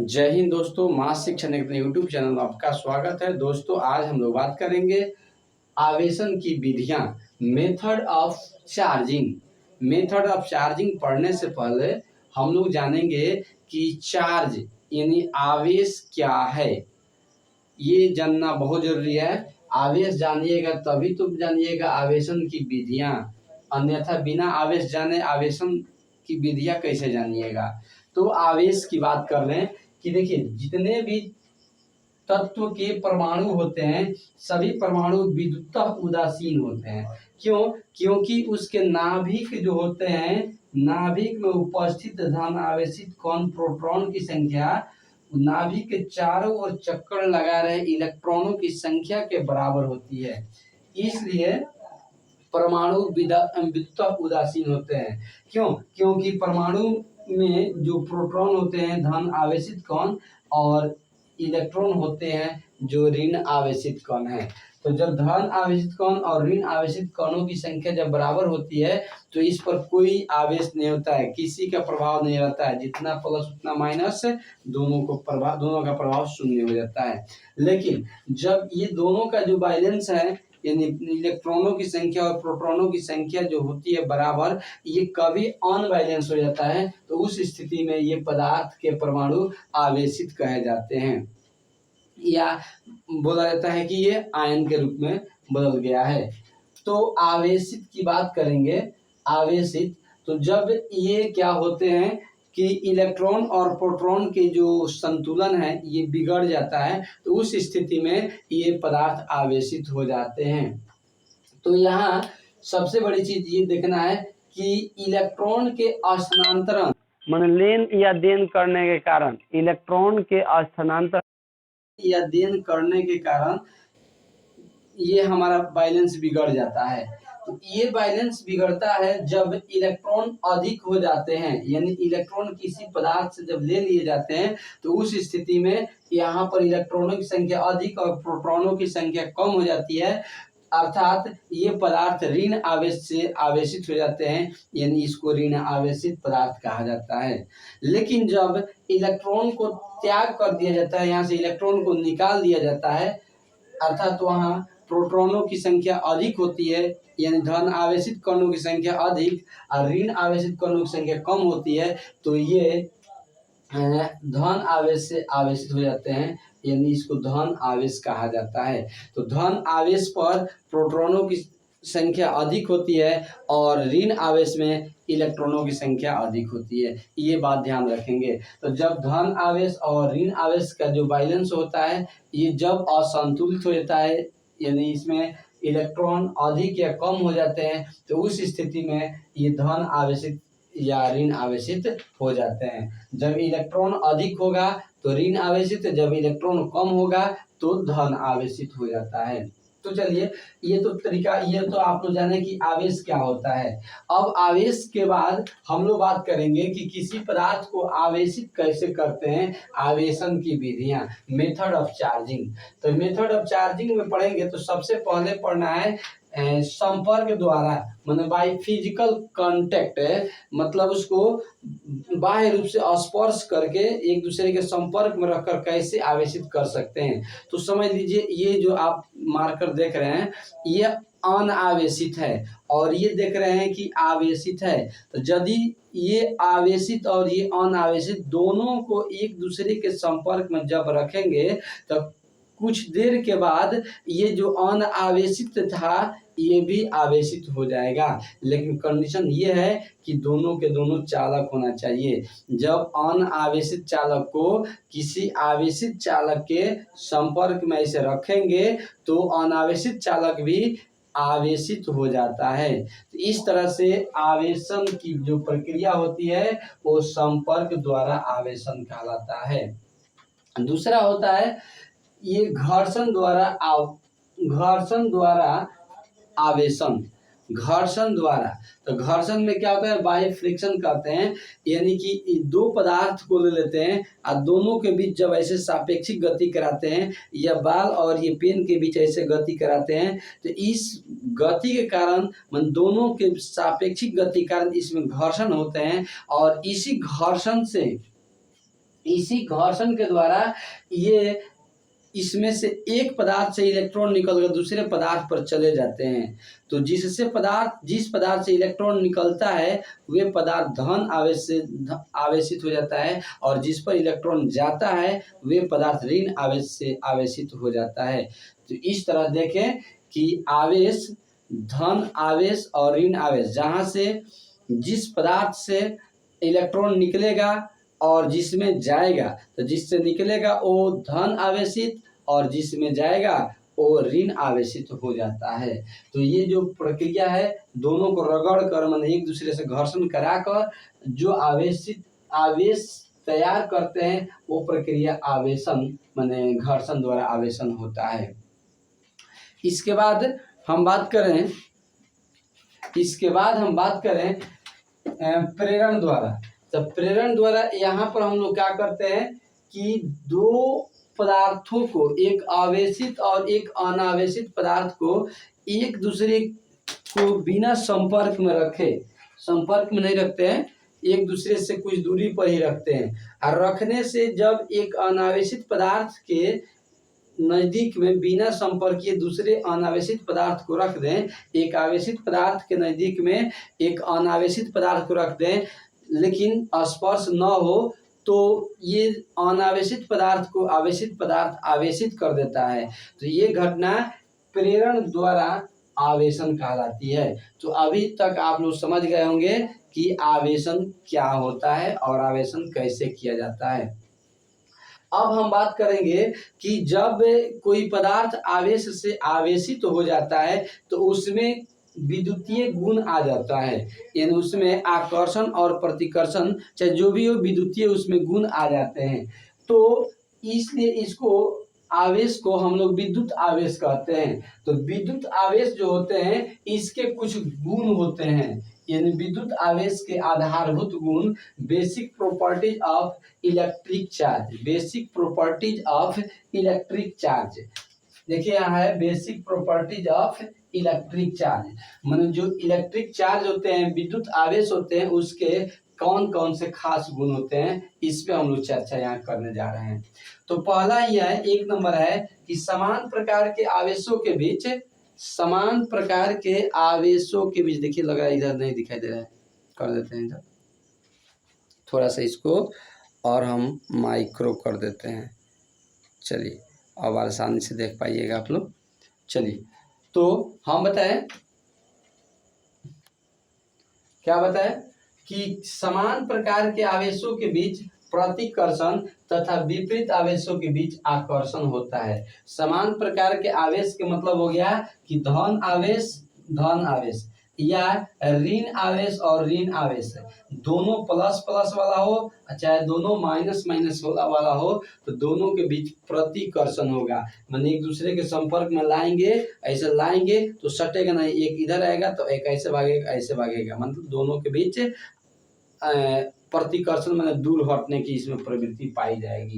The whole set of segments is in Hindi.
जय हिंद दोस्तों, मास शिक्षण के यूट्यूब चैनल में आपका स्वागत है। दोस्तों, आज हम लोग बात करेंगे आवेशन की विधियां, method of charging. Method of charging पढ़ने से पहले हम लोग जानेंगे कि चार्ज यानी आवेश क्या है, ये जानना बहुत जरूरी है। आवेश जानिएगा तभी तो जानिएगा आवेशन की विधियां, अन्यथा बिना आवेश जाने आवेशन की विधियां कैसे जानिएगा। तो आवेश की बात कर रहे हैं कि देखिए, जितने भी तत्व के परमाणु होते हैं सभी परमाणु विद्युतः उदासीन होते हैं। क्यों? क्योंकि उसके नाभिक जो होते हैं, नाभिक में उपस्थित धन आवेशित कण प्रोटॉन की संख्या नाभिक के चारों ओर चक्कर लगा रहे इलेक्ट्रॉनों की संख्या के बराबर होती है। इसलिए परमाणु विद्युतः उदासीन होते हैं। क्यों? क्योंकि परमाणु में जो प्रोटॉन होते हैं धन आवेशित कण और इलेक्ट्रॉन होते हैं जो ऋण आवेशित कण हैं। तो जब धन आवेशित कण और ऋण आवेशित कणों की संख्या जब बराबर होती है तो इस पर कोई आवेश नहीं होता है, किसी का प्रभाव नहीं रहता है। जितना प्लस उतना माइनस, दोनों का प्रभाव शून्य हो जाता है। लेकिन जब ये दोनों का जो बैलेंस है यानी इलेक्ट्रॉनों की संख्या और प्रोटॉनों की संख्या जो होती है बराबर, ये कभी अनबैलेंस हो जाता है तो उस स्थिति में ये पदार्थ के परमाणु आवेशित कहे जाते हैं, या बोला जाता है कि ये आयन के रूप में बदल गया है। तो आवेशित की बात करेंगे। आवेशित तो जब ये क्या होते हैं कि इलेक्ट्रॉन और प्रोटॉन के जो संतुलन है ये बिगड़ जाता है, तो उस स्थिति में ये पदार्थ आवेशित हो जाते हैं। तो यहाँ सबसे बड़ी चीज ये देखना है कि इलेक्ट्रॉन के स्थानांतरण मन लेन या देन करने के कारण इलेक्ट्रॉन के स्थानांतरण या देन करने के कारण ये हमारा बैलेंस बिगड़ जाता है। तो ये बैलेंस बिगड़ता है जब इलेक्ट्रॉन अधिक हो जाते हैं, यानी इलेक्ट्रॉन किसी पदार्थ से जब ले लिए जाते हैं तो उस स्थिति में यहाँ पर इलेक्ट्रॉनों की संख्या अधिक और प्रोटॉनों की संख्या कम हो जाती है, अर्थात ये पदार्थ ऋण आवेश से आवेशित हो जाते हैं, यानी इसको ऋण आवेशित पदार्थ कहा जाता है। लेकिन जब इलेक्ट्रॉन को त्याग कर दिया जाता है, यहाँ से इलेक्ट्रॉन को निकाल दिया जाता है, अर्थात वहाँ प्रोटॉनों की संख्या अधिक होती है, यानी धन आवेशित कणों की संख्या अधिक और ऋण आवेशित कणों की संख्या कम होती है, तो ये धन आवेश से आवेशित हो जाते हैं, यानी इसको धन आवेश कहा जाता है। तो धन आवेश पर प्रोटॉनों की संख्या अधिक होती है और ऋण आवेश में इलेक्ट्रॉनों की संख्या अधिक होती है, ये बात ध्यान रखेंगे। तो जब धन आवेश और ऋण आवेश का जो बैलेंस होता है ये जब असंतुलित हो जाता है, यानी इसमें इलेक्ट्रॉन अधिक या कम हो जाते हैं, तो उस स्थिति में ये धन आवेशित या ऋण आवेशित हो जाते हैं। जब इलेक्ट्रॉन अधिक होगा तो ऋण आवेशित, जब इलेक्ट्रॉन कम होगा तो धन आवेशित हो जाता है। तो चलिए, ये तो तरीका, ये तो आप लोग जाने कि आवेश क्या होता है। अब आवेश के बाद हम लोग बात करेंगे कि किसी पदार्थ को आवेशित कैसे करते हैं, आवेशन की विधियां, मेथड ऑफ चार्जिंग। तो मेथड ऑफ चार्जिंग में पढ़ेंगे तो सबसे पहले पढ़ना है संपर्क द्वारा, मतलब बाय फिजिकल कांटेक्ट, मतलब उसको बाह्य रूप से स्पर्श करके एक दूसरे के संपर्क में रखकर कैसे आवेशित कर सकते हैं। तो समझ लीजिए, ये जो आप मार्कर देख रहे हैं ये अनावेशित है और ये देख रहे हैं कि आवेशित है। तो यदि ये आवेशित और ये अनावेशित दोनों को एक दूसरे के संपर्क में जब रखेंगे तो कुछ देर के बाद ये जो अनावेशित था ये भी आवेशित हो जाएगा। लेकिन कंडीशन ये है कि दोनों के दोनों चालक होना चाहिए। जब अनावेशित चालक को किसी आवेशित चालक के संपर्क में ऐसे रखेंगे तो अनावेशित चालक भी आवेशित हो जाता है। तो इस तरह से आवेशन की जो प्रक्रिया होती है वो संपर्क द्वारा आवेशन कहलाता है। दूसरा होता है ये घर्षण द्वारा आवेशन। घर्षण द्वारा, तो घर्षण में क्या होता है, बाय फ्रिक्शन करते हैं, यानी कि दो पदार्थ को ले लेते हैं और दोनों के बीच जब ऐसे सापेक्षिक गति कराते हैं, या बाल और ये पेन के बीच ऐसे गति कराते हैं, तो इस गति के कारण दोनों के सापेक्षिक गति के कारण इसमें घर्षण होते हैं और इसी घर्षण से इसी घर्षण के द्वारा ये इसमें से एक पदार्थ से इलेक्ट्रॉन निकलकर दूसरे पदार्थ पर चले जाते हैं। तो जिस पदार्थ से इलेक्ट्रॉन निकलता है वे पदार्थ धन आवेश से आवेशित हो जाता है, और जिस पर इलेक्ट्रॉन जाता है वे पदार्थ ऋण आवेश से आवेशित हो जाता है। तो इस तरह देखें कि आवेश, धन आवेश और ऋण आवेश, जहाँ से जिस पदार्थ से इलेक्ट्रॉन निकलेगा और जिसमें जाएगा, तो जिससे निकलेगा वो धन आवेशित और जिसमें जाएगा वो ऋण आवेशित हो जाता है। तो ये जो प्रक्रिया है दोनों को रगड़ कर माने एक दूसरे से घर्षण कराकर जो आवेश तैयार करते हैं वो प्रक्रिया आवेशन माने घर्षण द्वारा आवेशन होता है। इसके बाद हम बात करें प्रेरण द्वारा। तो प्रेरण द्वारा यहाँ पर हम लोग क्या करते हैं कि दो पदार्थों को, एक आवेशित और एक अनावेशित पदार्थ को एक दूसरे को बिना संपर्क में नहीं रखते हैं, एक दूसरे से कुछ दूरी पर ही रखते हैं। और रखने से जब एक अनावेशित पदार्थ के नजदीक में बिना संपर्कीय दूसरे अनावेशित पदार्थ को रख दें, एक आवेशित पदार्थ के नजदीक में एक अनावेशित पदार्थ को रख दें लेकिन स्पर्श न हो, तो ये अनावेशित पदार्थ को आवेशित पदार्थ आवेशित कर देता है। तो ये घटना प्रेरण द्वारा आवेशन कहलाती है। तो अभी तक आप लोग समझ गए होंगे कि आवेशन क्या होता है और आवेशन कैसे किया जाता है। अब हम बात करेंगे कि जब कोई पदार्थ आवेश से आवेशित हो जाता है तो उसमें विद्युतीय गुण आ जाता है, यानी उसमें आकर्षण और प्रतिकर्षण चाहे जो भी हो विद्युतीय उसमें गुण आ जाते हैं। तो इसलिए इसको आवेश को हम लोग विद्युत आवेश कहते हैं। तो विद्युत आवेश जो होते हैं इसके कुछ गुण होते हैं, यानी विद्युत आवेश के आधारभूत गुण basic properties of electric charge. देखिए यहाँ है basic properties of electric charge, माने जो इलेक्ट्रिक चार्ज होते हैं, विद्युत आवेश होते हैं, उसके कौन कौन से खास गुण होते हैं इस पे हम लोग चर्चा यहाँ करने जा रहे हैं। तो पहला यह है, 1 नंबर है कि समान प्रकार के आवेशों के बीच, देखिए लगा इधर नहीं दिखाई दे रहा है, कर देते हैं इधर थोड़ा सा इसको और हम माइक्रो कर देते हैं। चलिए अब आसानी से देख पाइएगा आप लोग। चलिए तो हम क्या बताएं कि समान प्रकार के आवेशों के बीच प्रतिकर्षण तथा विपरीत आवेशों के बीच आकर्षण होता है। समान प्रकार के आवेश के मतलब हो गया कि धन आवेश या ऋण आवेश और ऋण आवेश, दोनों प्लस प्लस वाला हो चाहे दोनों माइनस माइनस वाला हो, तो दोनों के बीच प्रतिकर्षण होगा। माने एक दूसरे के संपर्क में ऐसे लाएंगे तो सटेगा नहीं, एक इधर आएगा तो एक ऐसे भागेगा, मतलब दोनों के बीच प्रतिकर्षण माने दूर हटने की इसमें प्रवृत्ति पाई जाएगी।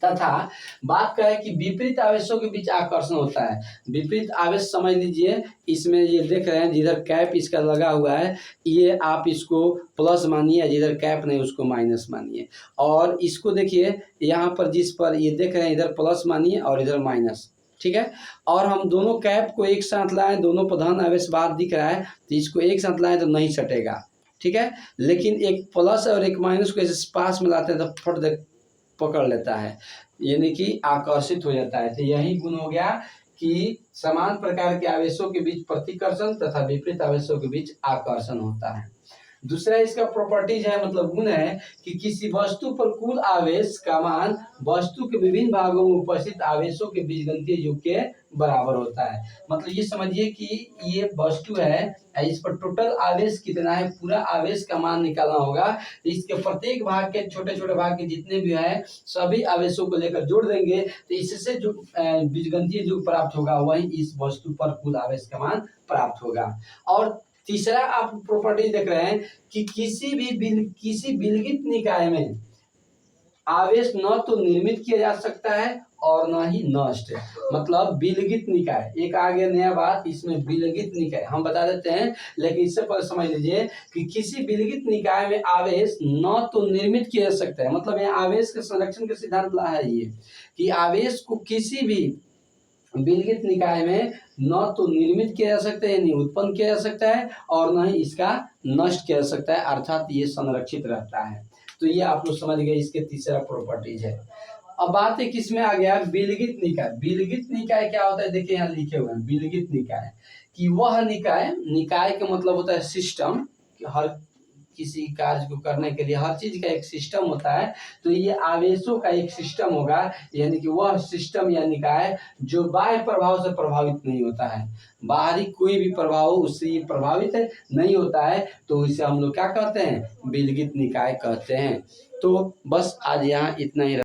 तथा बात करें कि विपरीत आवेशों के बीच आकर्षण होता है। विपरीत आवेश समझ लीजिए, इसमें ये देख रहे हैं जिधर कैप इसका लगा हुआ है ये आप इसको प्लस मानिए, जिधर कैप नहीं उसको माइनस मानिए। और इसको देखिए यहाँ पर जिस पर ये देख रहे हैं इधर प्लस मानिए और इधर माइनस, ठीक है। और हम दोनों कैप को एक साथ लाएं, दोनों पर धन आवेश बाहर दिख रहा है तो इसको एक साथ लाएं तो नहीं सटेगा, ठीक है। लेकिन एक प्लस और एक माइनस को ऐसे पास में लाते हैं तो फट पकड़ लेता है, यानी कि आकर्षित हो जाता है। तो यही गुण हो गया कि समान प्रकार के आवेशों के बीच प्रतिकर्षण तथा विपरीत आवेशों के बीच आकर्षण होता है। दूसरा इसका प्रॉपर्टीज है, मतलब गुण है कि किसी वस्तु पर कुल आवेश का मान वस्तु के विभिन्न भागों में उपस्थित आवेशों के बीजगणितीय योग के बराबर होता है। मतलब ये समझिए कि ये वस्तु है, इस पर टोटल आवेश कितना है, पूरा आवेश का मान निकालना होगा। इसके प्रत्येक भाग के छोटे छोटे भाग के जितने भी है सभी आवेशों को लेकर जोड़ देंगे तो इससे जो बीजगणितीय योग प्राप्त होगा वही इस वस्तु पर कुल आवेश का मान प्राप्त होगा। और तीसरा आप प्रॉपर्टी देख रहे हैं कि किसी विलगित निकाय में आवेश न तो निर्मित किया जा सकता है और न ही नष्ट। मतलब विलगित निकाय, एक आगे नया बात इसमें विलगित निकाय हम बता देते हैं, लेकिन इससे पहले समझ लीजिए कि किसी विलगित निकाय में आवेश न तो निर्मित किया जा सकता है, मतलब यहाँ आवेश के संरक्षण के सिद्धांत ला है ये कि आवेश को किसी भी विलगित निकाय में न तो निर्मित किया जा सकता है यानी उत्पन्न किया जा सकता है और न ही इसका नष्ट किया जा सकता है, अर्थात ये संरक्षित रहता है। तो ये आप लोग समझ गए इसके तीसरा प्रॉपर्टीज है। अब बात है किसमें आ गया, विलगित निकाय। विलगित निकाय क्या होता है, देखिए यहाँ लिखे हुए हैं विलगित निकाय कि वह निकाय, निकाय का मतलब होता है सिस्टम, हर किसी कार्य को करने के लिए हर चीज का एक सिस्टम होता है, तो ये आवेशों का एक सिस्टम होगा, यानी कि वह सिस्टम या निकाय जो बाह्य प्रभाव से प्रभावित नहीं होता है, बाहरी कोई भी प्रभाव उससे ये प्रभावित नहीं होता है, तो इसे हम लोग क्या कहते हैं, विलगित निकाय कहते हैं। तो बस आज यहाँ इतना ही।